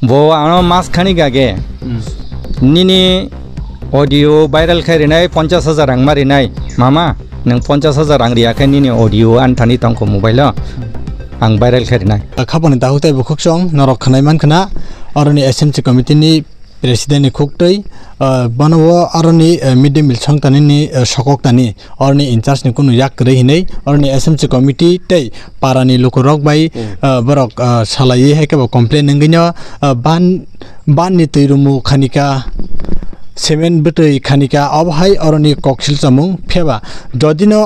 bo ano mas khani gage nini audio viral kharinai 50,000 rang marinai mama nang 50,000 rang riyakai nini audio anthani tongko mobile ang viral kharinai khaboni dahutai bukhokchong norok khanai mankana aroni SMC committee ni president ni khoktoi banawo aroni mid day meal changtani ni sokoktani aroni in charge ni kunu yak rei hinai aroni SMC committee tei parani lokorok bai borok salai haike ba complain ngino ban ni teirumu khanika semen betoi khanika abhai aroni koksil chamung pheba jodino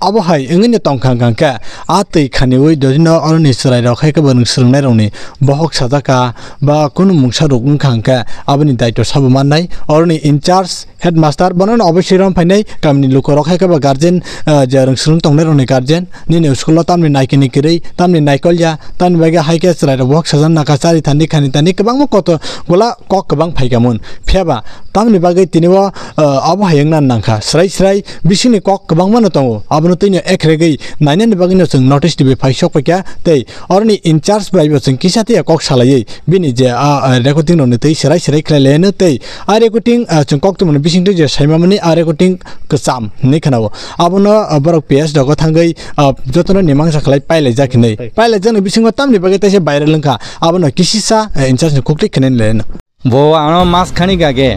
abhai engene tongkhang kangka atei khaniwi dodino aroni srai rok haike ba nungsungnai rokni bohok sadaka ba kunu mungsa rokung kangka aboni daito sabu mannai aroni in charge headmaster banon oboshiram phainai kamni lokorok haike ba guardian je rungsung tongnai rokni guardian nini school tamni naikini kirei tamni naikolya tamni baga haike srai rok bohok sajan nakachari thani khani tani kabang koto gola kok kabang phaigamun pheba tamni bagai tiniwa abhai engnan nangkha srai bisini kok kabang mano tongo tino ekregei nainani bagino sung notice dibe phaisok pakya tei orni in charge bai sung kisati kok salai bini je recording no tei serai khlele tei recording chung kok tumon bising je saimamani recording kcham nei khanao abono borok ps dogo thangai jotono nimang sakhlai pailai jakinai pailai jang bisingo tamni bagai tei viral lengkha abono kisisa in charge ni kokli khenen len bo ano mas khani gage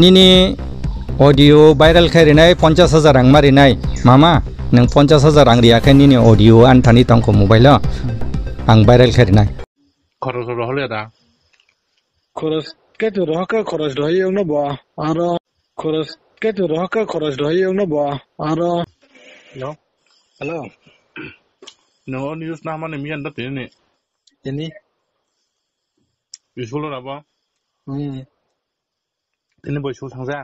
nini audio viral kharinai 50,000 rang marinai mama nang 50,000 rang riyakai nini audio anthani tongko mobile ang viral kharinai খরচ হলে দা খরচ কেটো রহকা খরচ রহিও ন বা আর খরচ কেটো রহকা খরচ রহিও ন বা আর হ্যালো নো নিউজ না মানে মিয়ান দতে নে ini বিশুল রাবা ini বইসু থাংজা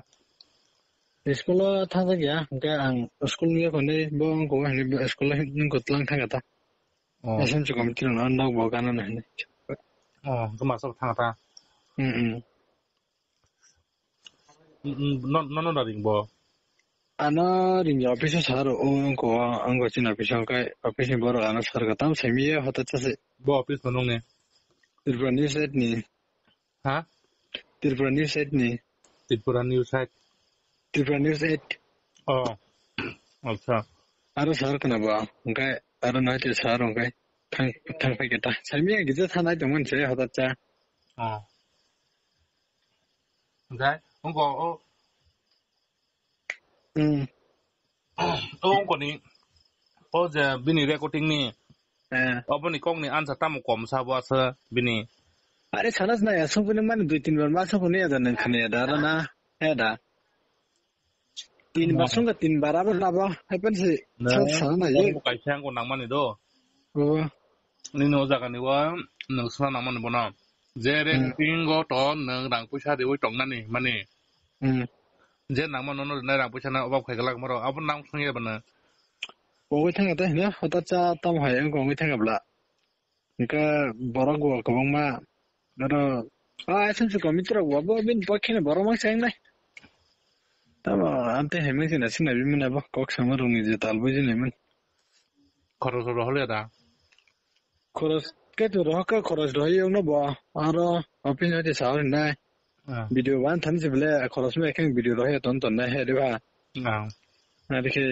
sekolah thangja ya engka ang sekolah ni khone bong ko hani sekolah ni kotlang thanga ta asam chu committee no andang bo kana na ni তো মাছ থাঙা নন দারিং ব ana ring office sar o ko ang chin office kai office ni bor ana sar ka tam semi hota chase ব office নং নে Tripura news site ni হা Tripura news site ni Tripura news site Tripura news 8 ও আচ্ছা aro sar kana ba engkai aro na che sar engkai thang pai kita semi gije thanai tongmon se hota cha okay ông có ní ô giờ bini recording ni ông có ní answer tam kom sa ba sa bini अरे छनस न यार सबले माने 2-3 बार माछा पनि याद न खाने याद ना याद 3 बार सँग 3 बार अब लाबा है पनि छ न ये kai sang ko nang mani do O ni no jaga ni wa nang sna nang mani bona je recording go to nang rang puisa de oi tong na ni mani je nang man no na rang puisa na obab khai galak maro abon nang sunge bana ओइ थांगा त हैन हता चा तम हाय अंग ओइ थांगा ब्ला निका बरगो कबंगमा र SMC committee र वबो बिन पखिने बरमक छैन नै तब अन्ते हेमेसिन सिन बिमिन अब कक समरुङि जे तालबुजि नेमन खरच हले दा खरच केतो रहका खरच रहियो न ब आर अपिन अति साउर नै भिडियो वान थानसे बले खरचमा एकन भिडियो रहे तन तन नै हेरेबा नादिखे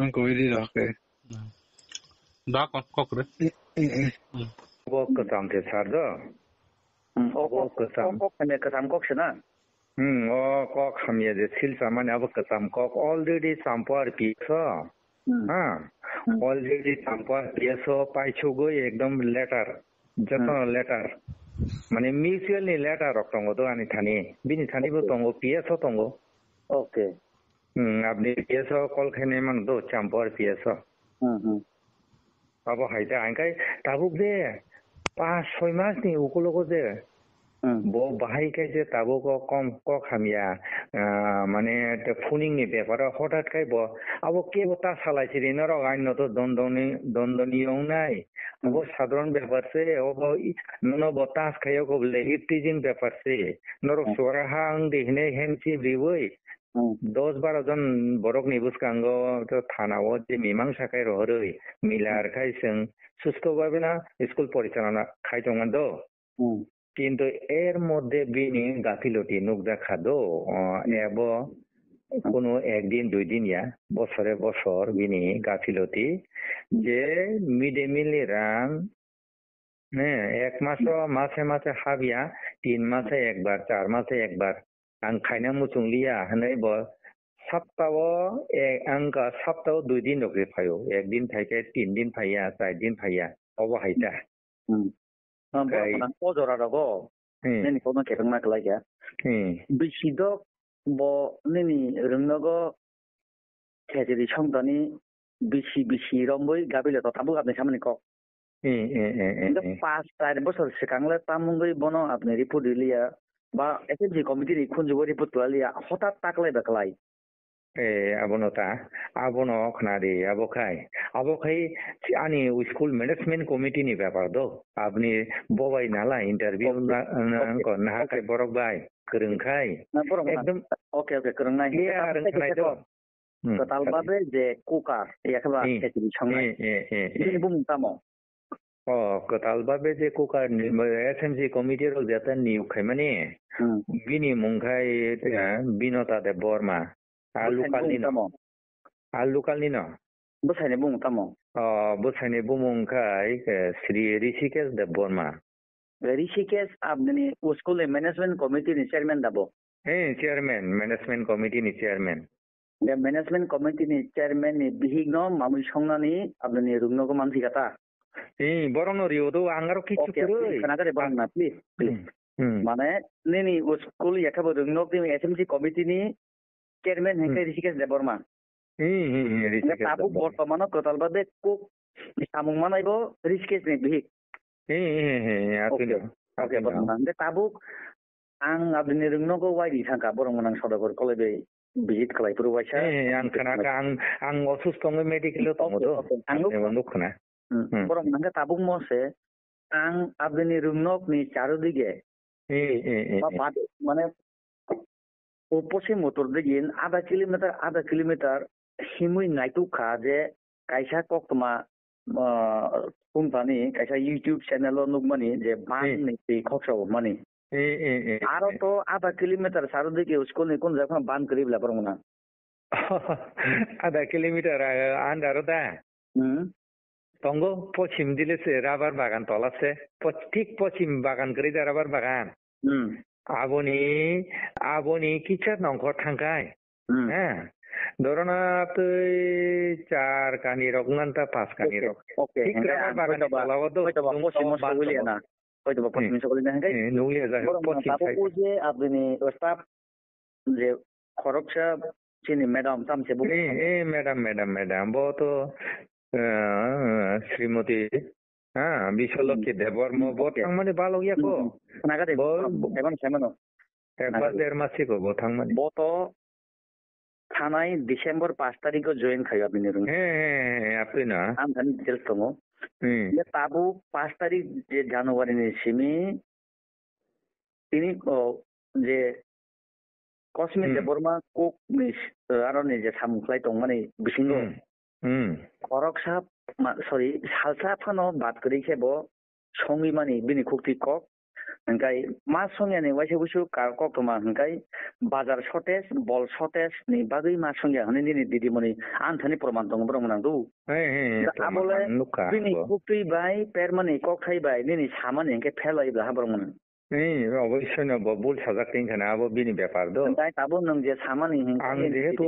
अंको इदि रहके दा कक रे वो कसाम थे सर दो ओ कसाम ने कसाम कोक्सना ओ कक हमिया जे सिल सामान अब कसाम कक ऑलरेडी संपर पीछो हां ऑलरेडी संपर पीछो पाइछु गो एकदम लेटर जतो लेटर माने म्यूचुअल नि लेटर रक्तंगो तो आनी थानी बिनि थानी बो तंगो पीएसओ तंगो ओके আপনি पीएसओ कल खाने मन दो संपर पीएसओ अब हाइते आंकाय ताबुक दे 5-6 मास नि उकलको जे बो बाहायकाय जे ताबुक कम क खामिया माने ते फुनिं नि पेपर हठात काय बो अब के बता सालायसिरि न र गाइन न तो दन्दनी औनाय अब साधारण पेपर से अब न बतास खायो को ले इटिजिन पेपर से नरो सोराहा अंग देहने हेमसी ब्रिवै 10-12 जन बरक निबुसकांगो तो थानाव जे मीमांसा खाय रहरै मिलार खाय जों सुस्थ बाबेना स्कुल परिचालना खाय दंमोन दो কিন্তু এর মধ্যে বিনি গাফিলতি নুকজা খাদো এব কোনো একদিন দুই দিন ইয়া বছরে বছর বিনি গাফিলতি যে মিড ডে মিল রাং হ্যাঁ এক মাসে মাসে হাবিয়া 3 মাসে একবার 4 মাসে একবার আং খাইনা মুচুং লিয়া হनै ব সপ্তাহ 2 দিন রকে ফাयो একদিন থাকে 3 দিন ফাইয়া 4 দিন ফাইয়া অব হাইতা পজরা রগো নেনি কোন কেতং না কলাইয়া বিশিদক ব নেনি রংনগো খেজেরি সংদানি বিশি রম্বই গাবিলে তো তাবু আপনি সামনে ক 5-4 বছর সিকাংলে তামুঙ্গই বন আপনি রিপোর্ট দিলিয়া বা এসএমসি কমিটির খুনজুবো রিপোর্ট তুলিয়া হঠাৎ তাকলাই বেকলাই abono khnaরে abokai ani school management committee নি ব্যাপার দো আপনি ববাই নালা ইন্টারভিউ না হাকাই বরক বাই করংখাই একদম ওকে করংনাই আর খানাই তো তালবাবে যে cooker একেবা khichuri সংনাই ini bung tamo কতালবাবে যে কুকার এসএমসি কমিটির যেটা নিয়োগ খাইমানি বিনি মুংখাই বিনতা দেব বর্মা আলুকালনি ন বসাইনে বুং তামো বসাইনে বুমুংখাই শ্রী ঋষিকেশ দেব বর্মা ঋষিকেশ আপনি স্কুল ম্যানেজমেন্ট কমিটি নি চেয়ারম্যান দাবো চেয়ারম্যান ম্যানেজমেন্ট কমিটি নি চেয়ারম্যান ম্যানেজমেন্ট কমিটি নি চেয়ারম্যান নি বিহিগ্ন মামুই সংনানি আপনি রুগনগো মানসি কাতা বরং রিওদো আঙ্গারো কিছু করে খানাগারে বরং না প্লিজ মানে নেনি স্কুল একাবো রুগনগ নি এসএমসি কমিটি নি চেয়ারম্যান হেকে ঋষিকেশ দেববর্মা তাবু বর্তমানো কতালবাদে কুক সামুং মানাইব ঋষিকেশ নি বিহিক তাবু आं आपनि रोंनांगौ वाइदि थांखा बरंमोनां सदागर कलेबे भिजिट खालायफोर वाइसा आं खोनाखा आं असुस्थङै मेडिकेलाव दङदो आं दुखना बरंमोनां ताबुक मसे आं आपनि रोंनकनि चारदिगे माने पश्चिम उत्तर दिगिन आधा किलोमीटर हिमुइ नाइटुखा जे कायसा कक्तमा कुम्पानी कायसा यूट्यूब चैनल नुकमानि जे बाननि खक्साव मानि आरो तो आधा किलोमीटर सारदिके स्कुलनि कोन जायगा बान करिबला बरंमोना आधा किलोमीटर आन्दारो दा तंगो पश्चिम दिलेसे राबार बागान तलासे ठीक पश्चिम बागान करि दा राबार बागान आबोनी किचार नंखर थांखाय धरना तुई 4 कानि रक नान्ता 5 कानि रक ठीक राबार बागान तलाव दो पश्चिम सगुलियाना হয়তো পশ্চিম সকলে না হাঙ্গাই নুলিয়া যায় পশ্চিম তাবো যে আপনি স্টাফ যে খরকসা চিনি ম্যাডাম তামছে বলে ম্যাডাম বো তো শ্রীমতী বিশ্বলক্ষ্মী দেববর্মা বো থাংমানে ভালো ইয়া কো নাগাদে এখন সেমানো একবার 1.5 মাস কো বো থাংমানে বো তো থানায় ডিসেম্বর 5 তারিখে জয়েন খাই আপনি রুম আপনি না আমি জানি ডিটেইলস তো তাবু 5 তারিখ যে জানুয়ারি সিমি তিনি যে কসমিক দেববর্মা কুক আরনি যে সামুখলাই দं মানে বিসিঙ্গ খরকসা সরি সালসা ফানো বাত করিखेबो संगि मानि बिनि खुक्ति कक हंकाय मा संगियानि वाइसे बुसु कक्तमा हंकाय बाजार शर्टेज बल शर्टेज नि बागै मा संगिया हने नि दिदिमनि आन्थानि प्रमाण दं ब्रह्मनांदु आबले बिनि खुक्ति बाय पेरमानि ककथाय बाय नि सामानि हंके फेलायब्ला ब्रह्मना অবশ্যই না বল সাজাকতেন খানা আবো বিনি ব্যাপার দো তাই তাবো নং যে সামানি আং যেহেতু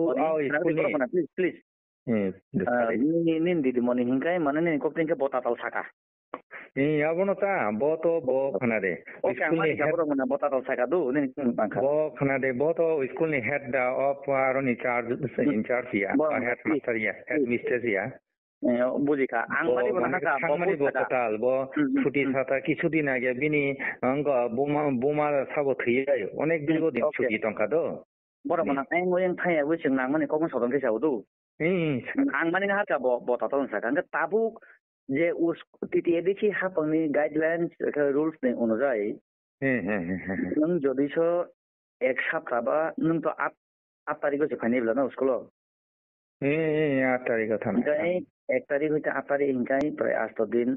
প্লিজ প্লিজ নিন দিদিমণি হিংকাই মানে নি ককতেনকে বতাতাল সাকা abonota boto bo khanade school ni head na botatal saka du ni bangkha bo khanade boto school ni head da of aroni charge in charge ya head master ya head mistress ya বুঝিকা আং মানি বনা কা সামনি বতাল bo ছুটি ছাতা কিছুদিন আগে বিনি অঙ্গ বোমা সাবো থইয়ায় অনেক দীর্ঘদিন ছুটি টঙ্কা দো বড় মানা আই ওয়েং থাইয়া ওইসিং নাং মানে কখন সদন কেসাও দু আং মানি না হাকা বতাতাল সাকা তাবু যে টিটিএডিসি হাফাংনি গাইডলাইন্स रुल्स नि अनुযায়ী नों जदिस एक सप्ताह बा नों तो 8 तारिखसो फाइनेबला ना स्कुलाव 8 तारिखआव थांबाय 1 तारिख हयতো 8 तारिख हिंखाय प्राय 8 दिन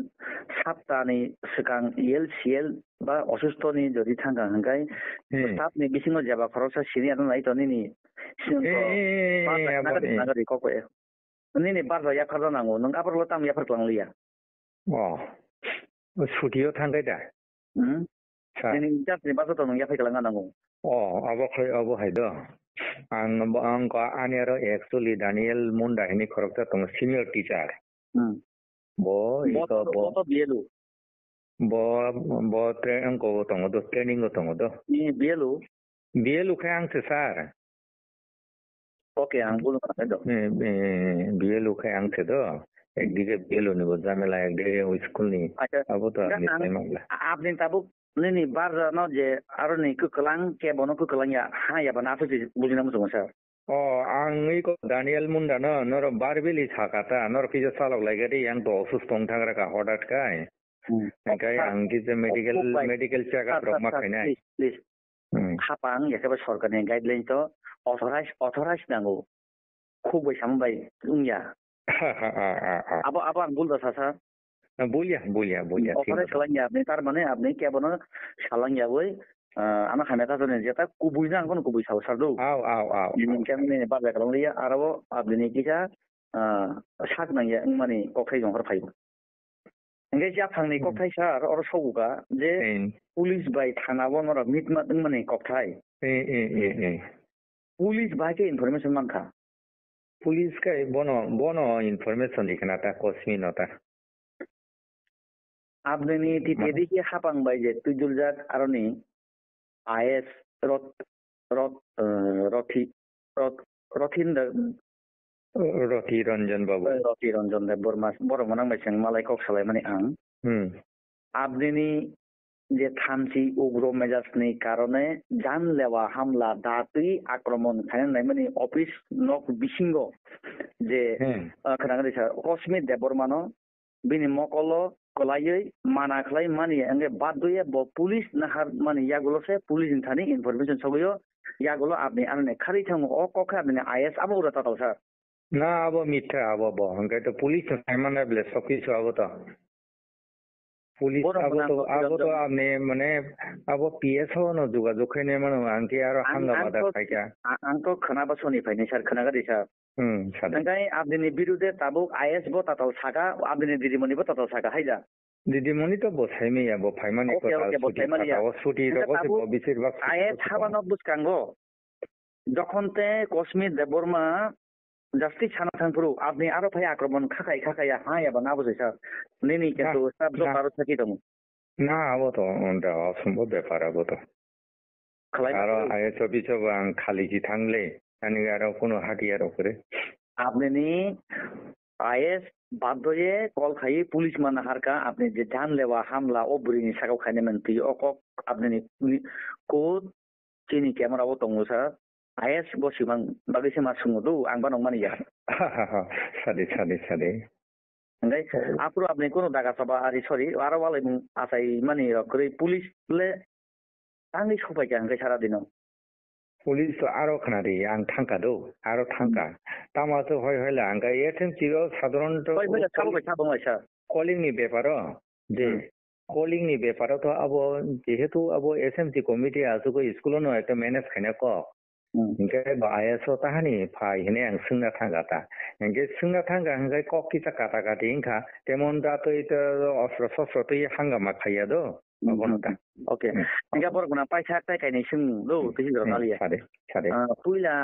7 तानि सिगां ELCL बा असुस्थनि যদি थांगा हिंखाय स्टाफनि बिसिङाव जाबा खरसा सिनि आरो नाय तनिनि नागारि ककय निनि बारजा याफार जानांगौ नों आबरल ताम याफार क्लांलिया सुटियाव थांगाय दा दिनै जातनि बारजा नों याफाय क्लांगानांगौ अब हायद आं आनियार एक्चुअली दानियल मुंडाहिनी खरकता दं सिनियर टीचार बो बिएलु बो ट्रेनिंग को दो बिएलु खाय आंसो सार ओके आं बुंनो खानाय दं बिएलु खाय आंसो दो एकदिके बिएलु निबो जामेला एकदिके स्कुल नि अब तो आपनि ताबुक नैनि बारजा न जे आरो नै कुकलां केबनो कुकलां या हाया बना फुजि बुजिना मोजां सार आं को दानियल मुंडा न नर बारबेलि थाकाता नर किजा सालाव लायगारि आं तो असुस्थ थांग्रा का हडाट काय ओंखाय आं किजा मेडिकेल चेकआप रक माखायनाय प्लिज हापां याखबा सरकारनि गाइडलाइन तो अथराइज नांगौ खुबै सामबाय उंया अब आं बुलदा सार बोलिया अथराइज खालामया आपनि तार माने आपनि केबनो सालांयावै आना खाना ताजने जेता कुबुइना आंखौ कुबुइ साव सारदौ निन केमने बाजा खालामलिया आरो आपनि किसा साक नांया माने कखाय जंहर फाइबो engge ja thangni kokthai sar or soguga je police bai thanabo nora mitma dingmani kokthai police bai ke information mankha police kai bono information dikhna ta kosmi nota আপনি টিপেদি কি হাপাং বাই যে তুজুলজাত আরনি আইএস रथि रंजन देव बर मनां बायसें मालाय कक सालाय माने आं आपनि जे थामसी उग्र मेजाजनि कारणे जानलेवा हामला दातुई आक्रमण खालामनाय माने अफिस नक बिसिंग जे खोनागोन सार कस्मित देबरमानो बिनि मकलो कलायै माना खलाय मानि अंगे बादुये ब पुलिस नाहार मानि यागुलोसे पुलिस थानि इनफरमेशन सगयो यागुलो आपनि आने खारि थांगो अ कखा आपनि आईएस आबो उरा ताताव सर ना अब मिठा अब बहंगे तो पुलिस साइमन एबले सकी छ अब पुलिस अब तो आपने माने अब पीएस हो न जुगाजुग खैने माने आंके आरो हांगा बादा खायका आंको खोनाबा सनिफायनि सर खोनागारि सर नंगाय आपनि बिरुदे ताबुक आईएस बो ताताव सागा आपनि दिदिमनि बो ताताव सागा हायदा दिदिमनि तो बसाइमे या बो फाइमानि को सुटी रको बेसिरभाग आईएस हाबानो बुसकांगो जखनते कस्मित देबरमा जास्ति छाना थांफुरु आपनि आरो फाय आक्रमण खाखाया हाया बना बुझै सर नेनि केतो सब जो आरो थाकि दम ना अब तो अन्त असम्भव व्यापार अब तो आरो आईएस अफिस आं खाली कि थांले अनि आरो कोनो हाटियार करे आपनि आईएस बादये कल खाई पुलिस मान हारका आपनि जे जानलेवा हमला ओबुरिनि सागाव खायने मनति अक आपनि को चिनि क्यामेरा बो दङ सर आईएस बसिबां बागैसे मा सुङदौ आंबा नं मानिया सादे ओंगाय आपुर आपनि कोनो दागा सभा आरि सरि आरो वाले आसाय मानि रकरै पुलिस ले आंनि सबाय का ओंगाय सारा दिनाव पुलिस तो आरो खनारि आं थांका दौ आरो थांका तामा तो हयला आंगा एसएमसी रो साधारण तो साबो सर कलिंग नि बेपार जे कलिंग नि बेपार तो अब जेहेतु अब एसएमसी कमिटी आसुको स्कुल न एक मैनेज खाने को इनके आईएस ताहानि फाय हेने आं सोंना थांगाता इनके सोंना थांगा हंगाय कक्की काटा काटी इनका तेमन दा तो अस्त्र शस्त्र तो हांगामा खाया दो बनता ओके इनका बरगुना पैसा टाइकायनि सों दो तिसिर नालिया सादे पुइला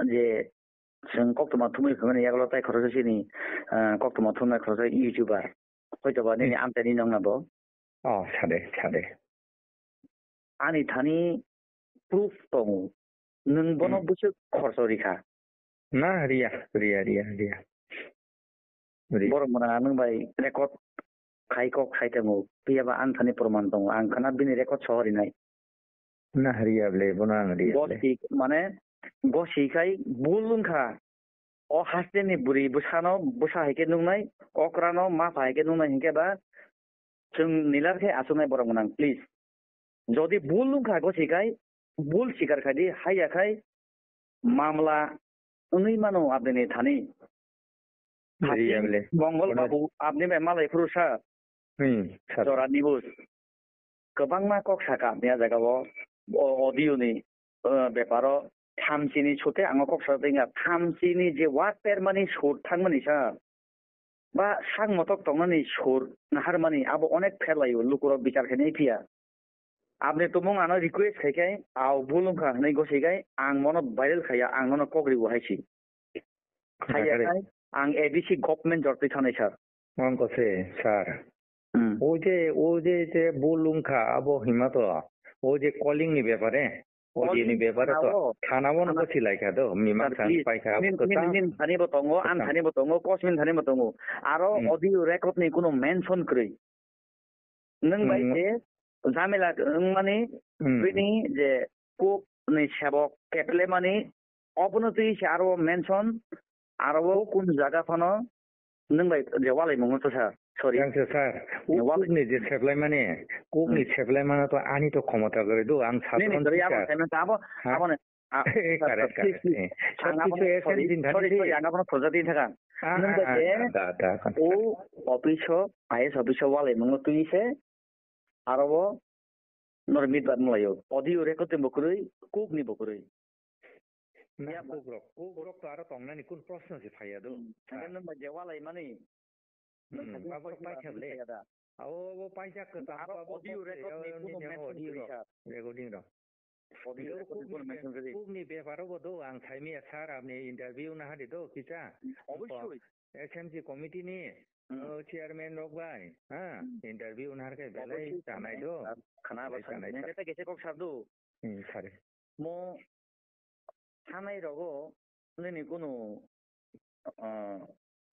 जे जों कक्टमा थुमै खने यागल ताइ खरससिनि कक्टमा थुमना खरस युट्युबार हयतोबा नि आमतानि नंनाबो सादे आनि थानि प्रुफ दङ नों बनो बुसु खरस रिखा ना रिया बरमना नों बाय रेकर्ड खाइको खाइतमु पियाबा आनथानि प्रमाण दङ आं खाना बिनि रेकर्ड सहरिनाय ना रियाब्ले बना रिया गसि माने गसिखाय बुलुंखा अ हास्टेनि बुरि बुसानो बुसा हेके नुनाय अक्रानो मा फाहेके नुनाय हेकेबा जों निलारखे आसुनाय बरमना प्लिज जदि बुलुंखा गसिखाय बुल शिकार खादि हायाखाय मामला उनै मानो आपनि थानि Iya beli. Mongol babu abni memang lagi perusahaan Sar. Jora Nibus. Kebang kok saka ni ada kau audio ni beparo tamsini chote ang kok sa tinga tamsini je water mani short thang mani sa ba sang motok tong mani short nahar mani abo onek phelayo lukuro bichar khane pia আপনি তো মং আনা request খাইকাই আও Blum খা নাই গসিকাই আং মনো viral খাইয়া আং মনো কগরি ওহাইছি খাইয়া আং এবিসি গভর্নমেন্ট জর্তি থানাই স্যার মন কছে স্যার ও যে বুলুংখা আবো হিমাতো ও যে কলিং নি ব্যাপারে ও যে নি ব্যাপারে তো থানাবো না কছি লাইকা তো মিমাং সান পাইখা নিন থানি বতঙ্গ আন থানি বতঙ্গ কসমিন থানি বতঙ্গ আরো অডিও রেকর্ড নি কোনো মেনশন করি নং বাইতে ঝামেলা মানে বিনি যে কোক নি সেবক কেটলে মানে অবনতি আরো মেনশন আরো কোন জায়গা ফানো নং বাই যে ওয়ালাই মঙ্গ তো স্যার সরি স্যার কোকনি যে সেবলাই মানে কোকনি সেবলাই মানে তো আনি তো ক্ষমতা করে দো আং সাধারণ প্রজাতি থাকা ও অফিস আইএস অফিস ওয়ালাই মঙ্গ তুইছে আরো নরমিত বাদ মলাইও অডিও রেকর্ড বকরই কুক নি বকরই না কুক তো আরো তংনানি কোন প্রশ্ন সে ফাইয়া দো নন বাজে ওয়ালাই মানে বাবা পাইছাবলে আও পাইছা কত আরো অডিও রেকর্ড নি কোন মেনশন রেকর্ডিং র অডিও রেকর্ড কোন মেনশন করে কুক নি ব্যাপারও বদো আং ছাইমিয়া স্যার আপনি ইন্টারভিউ না হাদি তো কিছা অবশ্যই এসএমসি কমিটি নি চেয়ারম্যান রকবাই হ্যাঁ ইন্টারভিউ না হারকে বেলাই জানাই দো খানা বাসা নেটা গেছে কক সারদু সারে মো থানাই রগো ননি কোনো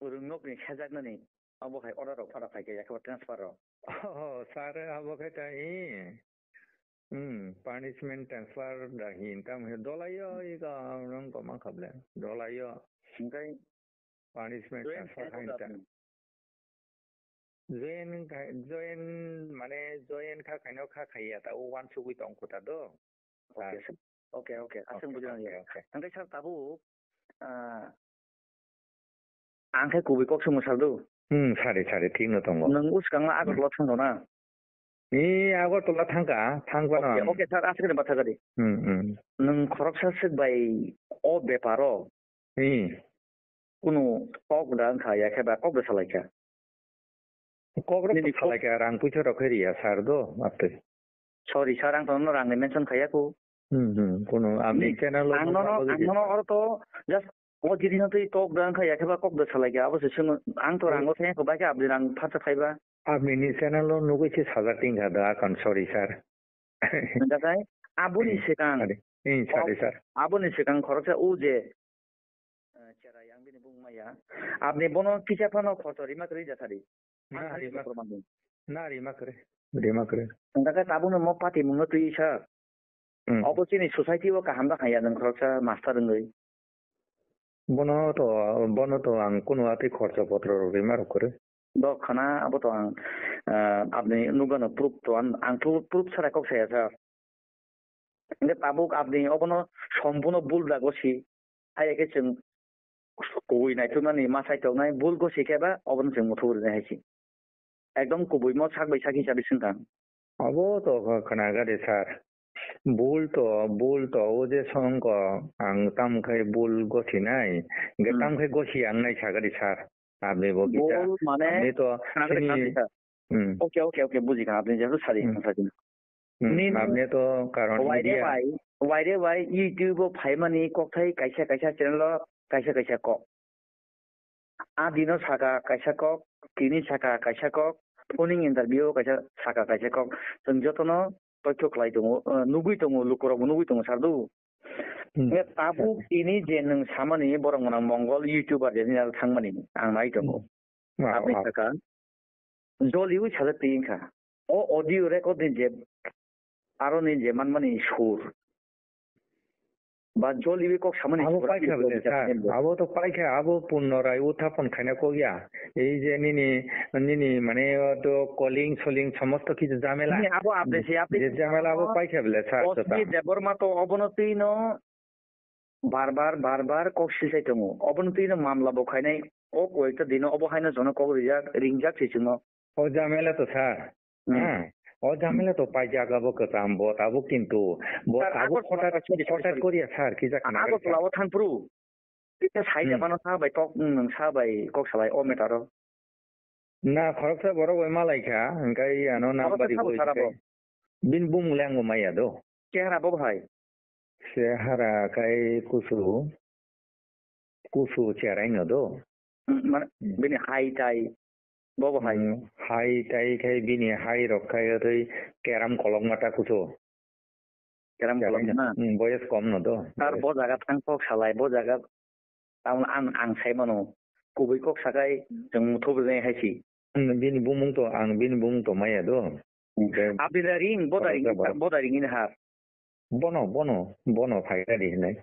রুংনকনি সাজাকনানি আবহাই অর্ডার ফাড়া ফাইকে একবার ট্রান্সফার স্যার আবহাই তাই পানিশমেন্ট ট্রান্সফার দাহিন তাম দলাইও ইগা রং কমা খাবলে দলাইও ওমফাই পানিশমেন্ট ট্রান্সফার হাইনতা জয়েন মানে জয়েন খা খাইনো খা খাইয়া তা ওয়ান সুগুই তং কোতা দো ওকে আসং বুঝনা ya angkai sar tabu angkai kubi kok sumo sardu সারে ঠিক না তং nang uskang agor lot thang na Agartala thangka না ওকে স্যার আজকে বাতা গাড়ি নং খরকসা সিক বাই ও ব্যাপারো কোনো কক দান খায়া খেবা কক বেসালাইকা কগর খালাইকা রাং পুইছো রখেরিয়া স্যার দো আপনি সরি স্যার আং তোনো রাং মেনশন খায়াকু কোনো আপনি চ্যানেল আংনো আর তো জাস্ট ও জিরিনো তুই কক দান খায়া খেবা কক বেসালাইকা অবশ্য সিং আং তো রাঙ্গো থাকা বাইকা আপনি রাং ফাটা খাইবা আপনি নি চ্যানেল নুগৈছে সাজার টিংগা দা কান সরি স্যার দাদাই আবুনি সেকাং স্যার আবুনি সেকাং খরচা ও যে চেরা yang bini bungmaya আপনি বনো কিছা ফানো খরচ রিমা করি যাথারি না রিমা করে দাদা তাবুনো ম পাতি মুনো তুই স্যার অবশ্যই সোসাইটি ও কাহামদা খাইয়া নং খরচা মাস্টার নই বনো তো আং কোনো আতে খরচ পত্র রিমা করে দখানা আবো তো আং আপনি নুগানো প্রুফ তো আং প্রুফ ছাড়া কক সায়া স্যার কিন্তু তাবুক আপনি অবনো সম্পূর্ণ ভুল দাগছি আইকে जों কই নাই তো মানে মাসাই তো নাই ভুল গো শিখাবা অবন जों মথুর দেখাইছি একদম কবই ম সাকবাই সাকি হিসাবে চিন্তা আবো তো খনাগারে স্যার ভুল তো ও যে সঙ্গ আং তামখাই ভুল গছি নাই তামখাই গছি আং নাই সাগারি স্যার আপনি বকিছা মানে আপনি তো ওকে বুঝিকা আপনি যেহেতু সারি আপনি তো কারণ ওয়াইরে ওয়াই ইউটিউব ফাইমানি ককথাই কাইসা চ্যানেল কাইসা কক আদিনো সাকা কাইসা কক তিনি সাকা কাইসা কক ফোনিং ইন্টারভিউ সাকা কাইসা কক जों যতনো তথ্য ক্লাই দङ नुगुइ दङ लुकराव नुगुइ दङ सारदु ताबु ini जे नों सामानि बरंगना मंगल इउटिउबार जे थांमानि आं नाय दङ आपनि साका जलिउ साजा तिंखा ओ ऑडियो रेकर्ड जे आरो नि जे मानमानि सुर বা জলিবি কক সামনে আবো তো পাইখা আবো পুনরায় উত্থাপন খাইনা কইয়া এই যে নিনি মানে তো কলিং সলিং সমস্ত কিছু ঝামেলা আবো আপনি যে ঝামেলা আবো পাইখা বলে স্যার দেবর মা তো অবনতি ন বারবার কক সিসাই দङ অবনতি ন মামলা বখাইনাই কয়েকটা দিন অবহাইনা জন কক রিংজাক সিসিङ ও ঝামেলা তো স্যার হ্যাঁ ও ঝামেলা তো পাই জাগাবো কেতাম বতাবো কিন্তু বতাবো হঠাৎ করিয়া স্যার কি যাক না আগরতলাव थांफ्रु साइजाबानो साबाय কক साबाय কক साबाय अ मेटारो ना खरकसा बरो वे मालाइका ओंखाय आनो नाम्बारि बिन बुंलांगो माया दो चेहरा बो भाई सेहारा kai kusu cerai no do माने बिनि हाई टाई बो भाई high tie kai bini hai rok kai oi keram kolong mata kusu केराम कलम ना বয়স কম no do तार बो जागा थां কক सालाय बो जागा ताउन आं साइमानो कुबै কক सागाय जों मुथोबनाय हायसि bini bumung to ang bini bumung to maya do abdina ring bodaring in har bono फायदा di nai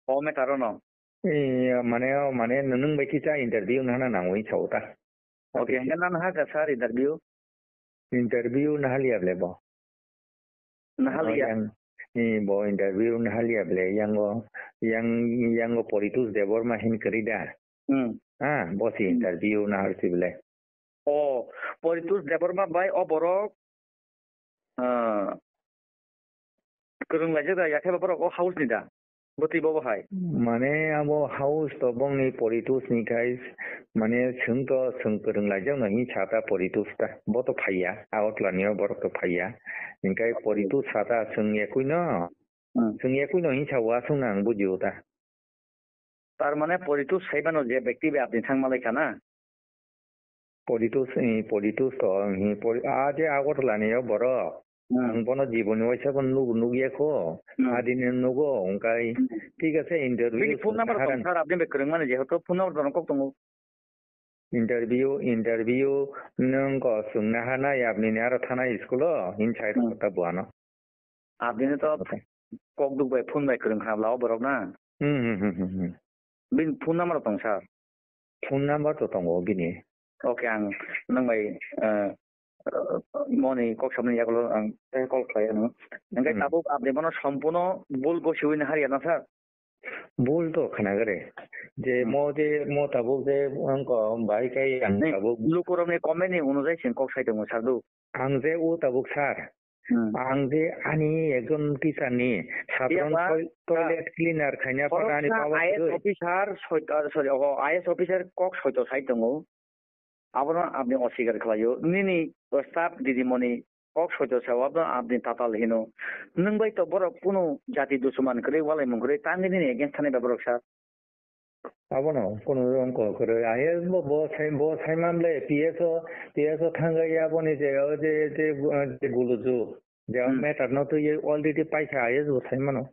o metaro no माने नों बायदि जा इन्टारभिउ ना नांगौ चौता ओके हेना ना का सर इंटरव्यू ना लिया ब्ले बो बो इंटरव्यू ना लिया ब्ले यांगो परितुस देवर मा हिन करिदा हां बसी इंटरव्यू ना हरसि ब्ले ओ परितुस देवर मा बाय ओ बरो करंलाजे दा याखे बरो ओ हाउस नि दा बति बो हाय माने अब हाउस तो बंनि परितुस नि गाइस माने सों करंलाजे ननि छाता परितुस ता बो तो फाइया आवतलानियो बरो तो फाइया इनकाय परितुस छाता सों एकुइनो हि छावा सोंनां बुजियो ता तार माने परितुस साइबानो जे व्यक्ति बे आपनि थांमालाय खाना परितुस तो हि आजे आवतलानियो बरो बोनो जीवन वैसा बन नुगियाखो आदिने नुगो ओंकाय ठीक আছে इंटरव्यू फोन नंबर तो सर आपने बेकरंग माने जेहतो फोन नंबर दन कक दंगो इंटरव्यू नों को सुंना हाना आपनि आरो थाना स्कुल इन साइड कता बुआनो आपनि तो कक दुबाय फोन बाय करंग हाब्ला बरक ना बिन फोन नंबर दं सर फोन नंबर तो दंगो बिनि ओके आं नंबाय मने কক सामने यागलो आं कल खालामो नंगाय ताबो आपनि बनो सम्पूर्ण बोल गोसिउइन हारिया ना सर बोल तो खानागरे जे मो ताबो जे अंको बाय काई आं ताबो लुकोरमनि कमेन्टनि अनुजाय सिन কক साइदों सारदो आं जे ओ ताबो सार आं जे आनि एकजन टीचारनि साधारण टयलेट क्लिनार खायना परानि पावर आईएस ऑफिसर কক सयतो साइद दङ आबनो आपनि अस्वीकार खालायो निनि स्टाफ दिदिमणि কক सयतो साव आपनि ताताल हिनो नंबाय तो बर कुनो जाति दुश्मन करे वाले मुंगरे तांगिनि एगेंस्ट थाने बेबरक सर आबनो कुनो अंको करे आईएस बो साइमामले पीएसओ थांगाया बनि जे गुलुजु जे मैटर न तो ये ऑलरेडी पैसा आईएस बो साइमानो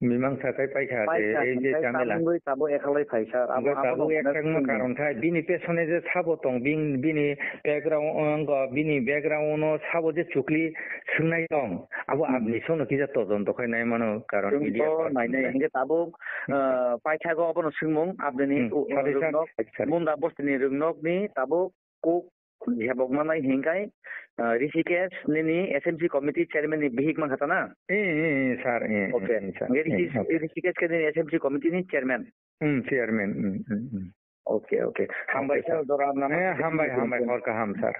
मीमांसा काय पैसा ए जे जामेला ताबो एखालै पैसा ताबो एकटांग कारण थाय बिनि पेसने जे साबो दं बिनि बैकग्राउंड साबो जे चुकली सोंनाय दं आबो आपनि सोनो कि जातो जन तो खायनाय मानो कारण बिदि नायनाय हिंगे ताबो पैसागो अपनो सोंमुं आपनि मुंदा बस्तिनि रोंनकनि ताबो को हेबगमानाय हिंगाय ऋषिकेश निनि एसएमसी कमिटी चेयरमैन नि बिहिक मा खताना सर ओके ऋषिकेश के निनि एसएमसी कमिटी नि चेयरमैन ओके हामबाय सर दरा नाम हामबाय हर का हाम सर